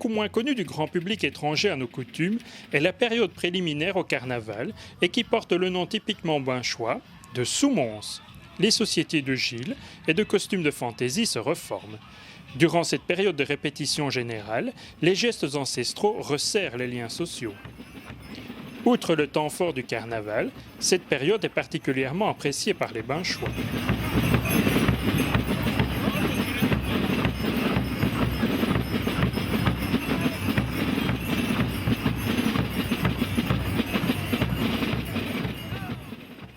beaucoup moins connue du grand public étranger à nos coutumes est la période préliminaire au carnaval et qui porte le nom typiquement binchois de Soumons. Les sociétés de Gilles et de costumes de fantaisie se reforment. Durant cette période de répétition générale, les gestes ancestraux resserrent les liens sociaux. Outre le temps fort du carnaval, cette période est particulièrement appréciée par les binchois.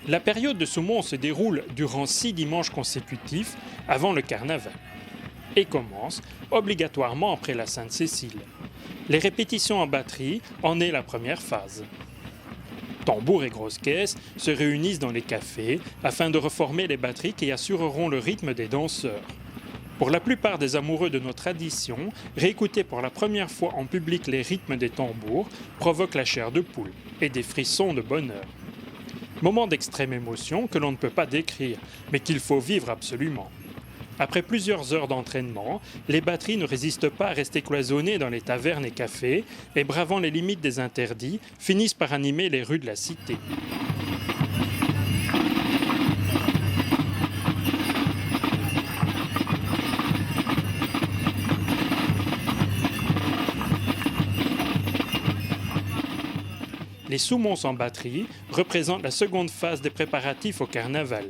La période de Soumons se déroule durant 6 dimanches consécutifs avant le carnaval et commence obligatoirement après la Sainte-Cécile. Les répétitions en batterie en est la première phase. Tambours et grosses caisses se réunissent dans les cafés afin de reformer les batteries qui assureront le rythme des danseurs. Pour la plupart des amoureux de nos traditions, réécouter pour la première fois en public les rythmes des tambours provoque la chair de poule et des frissons de bonheur. Moment d'extrême émotion que l'on ne peut pas décrire, mais qu'il faut vivre absolument. Après plusieurs heures d'entraînement, les batteries ne résistent pas à rester cloisonnées dans les tavernes et cafés et, bravant les limites des interdits, finissent par animer les rues de la cité. Les Soumons en batterie représentent la seconde phase des préparatifs au carnaval.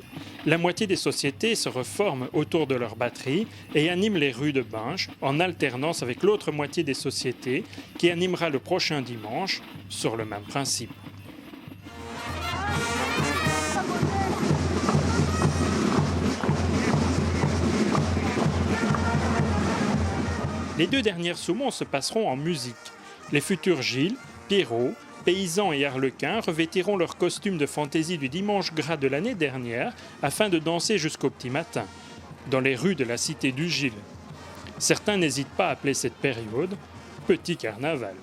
La moitié des sociétés se reforment autour de leur batterie et animent les rues de Binche en alternance avec l'autre moitié des sociétés qui animera le prochain dimanche sur le même principe. Les 2 dernières Soumons se passeront en musique. Les futurs Gilles, Pierrot, paysans et arlequins revêtiront leurs costumes de fantaisie du dimanche gras de l'année dernière afin de danser jusqu'au petit matin, dans les rues de la cité du Gilles. Certains n'hésitent pas à appeler cette période Petit Carnaval.